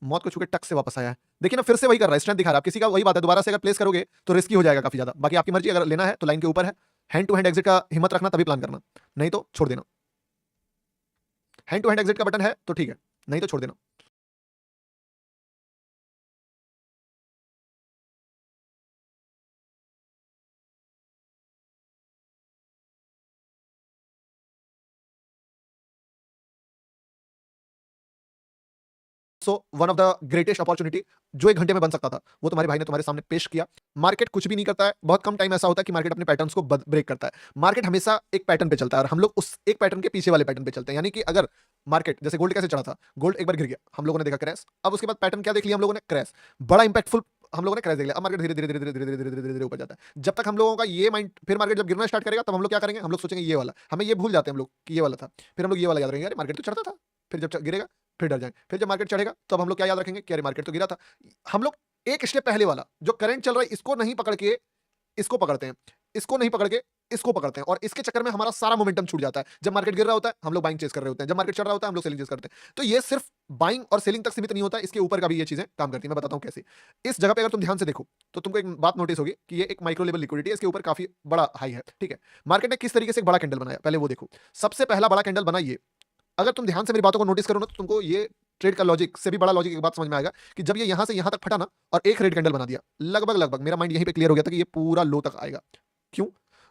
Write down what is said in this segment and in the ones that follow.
मौत को छू के टक से वापस आया है। देखिए ना, फिर से वही कर रहा है, स्ट्रेंथ दिखा रहा है। आप किसी का वही बात है, दोबारा से अगर प्लेस करोगे तो रिस्की हो जाएगा काफी ज्यादा। बाकी आपकी मर्जी, अगर लेना है तो लाइन के ऊपर है। हैंड टू हैंड एग्जिट का हिम्मत रखना, तभी प्लान करना, नहीं तो छोड़ देना। हैंड टू हैंड एग्जिट का बटन है तो ठीक है, नहीं तो छोड़ देना। So one of the greatest opportunity जो 1 घंटे में बन सकता था, वो तुम्हारे भाई ने तुम्हारे सामने पेश किया। मार्केट कुछ भी नहीं करता है, बहुत कम टाइम ऐसा होता है कि मार्केट अपने पैटर्न्स को ब्रेक करता है। मार्केट हमेशा एक पैटर्न पे चलता है और हम लोग उस एक पैटर्न के पीछे वाले पैटर्न पे चलते हैं। यानी कि अगर मार्केट, जैसे गोल्ड कैसे चढ़ा था, गोल्ड एक बार गिर गया, हम लोगों ने देखा क्रैश। अब उसके बाद पैटर्न क्या देख लिया हम लोगों ने? क्रैश। बड़ा इंपैक्टफुल हम लोगों ने क्रैश देख लिया। अब मार्केट धीरे धीरे धीरे धीरे धीरे धीरे धीरे धीरे धीरे ऊपर जाता है। जब तक हम लोगों का ये माइंड, फिर मार्केट जब गिरना स्टार्ट करेगा तब हम लोग क्या करेंगे? हम लोग सोचेंगे ये वाला, हमें ये भूल जाते हैं हम लोग कि ये वाला था। फिर हम लोग ये वाला याद रखेंगे, अरे मार्केट तो चढ़ता था। फिर जब गिरेगा फिर डर जाएंगे। फिर जब मार्केट चढ़ेगा तब हम लोग क्या याद रखेंगे कि अरे मार्केट तो गिरा था। हम लोग एक स्टेप पहले वाला जो करंट चल रहा है, इसको नहीं पकड़ के इसको पकड़ते हैं, इसको नहीं पकड़ के इसको पकड़ते हैं, और इसके चक्कर में हमारा सारा मोमेंटम छूट जाता है। जब मार्केट गिर रहा होता है हम लोग बाइंग चेस कर रहे होते हैं, जब मार्केट चढ़ रहा होता है हम लोग सेलिंग चेस करते हैं। तो ये सिर्फ बाइंग और सेलिंग तक सीमित नहीं होता, इसके ऊपर का भी ये चीजें काम करती हैं। मैं बताता हूं कैसे। इस जगह पे अगर तुम ध्यान से देखो तो तुमको एक बात नोटिस होगी कि ये एक माइक्रो लेवल लिक्विडिटी है, इसके ऊपर काफी बड़ा हाई है। ठीक है, मार्केट ने किस तरीके से एक बड़ा कैंडल बनाया, पहले वो देखो। सबसे पहला बड़ा कैंडल बना ये। अगर तुम ध्यान से मेरी बातों को नोटिस करो ना, तो तुमको ये ट्रेड का लॉजिक से भी बड़ा लॉजिक एक बात समझ में आएगा कि जब ये यहां से यहां तक फटा ना और एक रेड कैंडल बना दिया, लगभग लगभग मेरा माइंड यहीं पे क्लियर हो गया था कि ये पूरा लो तक आएगा। क्यों?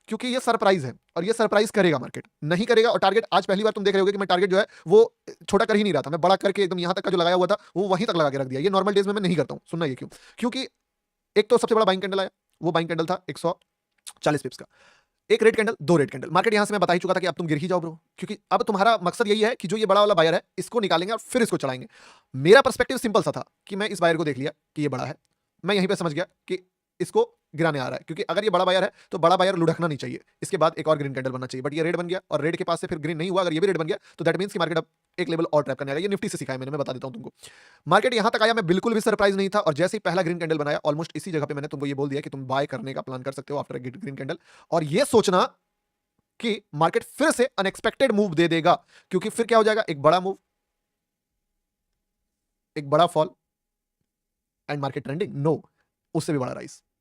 क्योंकि ये सरप्राइज है और ये सरप्राइज करेगा, मार्केट नहीं करेगा। और टारगेट आज पहली बार तुम देख रहे होगे कि मैं टारगेट जो है वो छोटा कर ही नहीं रहा था, मैं बड़ा करके एकदम यहां तक का जो लगाया हुआ था वो वहीं तक लगा के रख दिया। ये नॉर्मल डेज में मैं नहीं करता हूं। सुनना ये क्यों? क्योंकि एक तो सबसे बड़ा बाइंग कैंडल आया, वो बाइंग कैंडल था 140 पिप्स का। एक रेड कैंडल, दो रेड कैंडल, मार्केट यहां से मैं बता ही चुका था कि अब तुम गिर ही जाओ ब्रो, क्योंकि अब तुम्हारा मकसद यही है कि जो ये बड़ा वाला बायर है इसको निकालेंगे और फिर इसको चढ़ाएंगे। मेरा पर्सपेक्टिव सिंपल सा था कि मैं इस बायर को देख लिया कि ये बड़ा है, मैं यहीं पे समझ गया कि इसको गिराने आ रहा है, क्योंकि अगर ये बड़ा बायर है तो बड़ा बायर लुढ़कना नहीं चाहिए, इसके बाद एक और ग्रीन कैंडल बनना चाहिए। बट ये रेड बन गया और रेड के पास से फिर ग्रीन नहीं हुआ, अगर ये भी रेड बन गया तो दैट मींस कि मार्केट अब एक लेवल और ट्रैप करने आएगा। ये निफ्टी से सिखाया मैंने, मैं बता देता हूं तुमको। मार्केट यहां तक आया, मैं बिल्कुल भी सरप्राइज नहीं था, और जैसे ही पहला ग्रीन कैंडल बनाया ऑलमोस्ट इसी जगह पे मैंने तुमको ये बोल दिया कि तुम बाय करने का प्लान कर सकते हो आफ्टर ग्रीन कैंडल। और ये सोचना कि मार्केट फिर से अनएक्सपेक्टेड मूव दे देगा, क्योंकि फिर क्या हो जाएगा? एक बड़ा मूव, एक बड़ा fall, and market trending, no, उससे भी बड़ा राइज।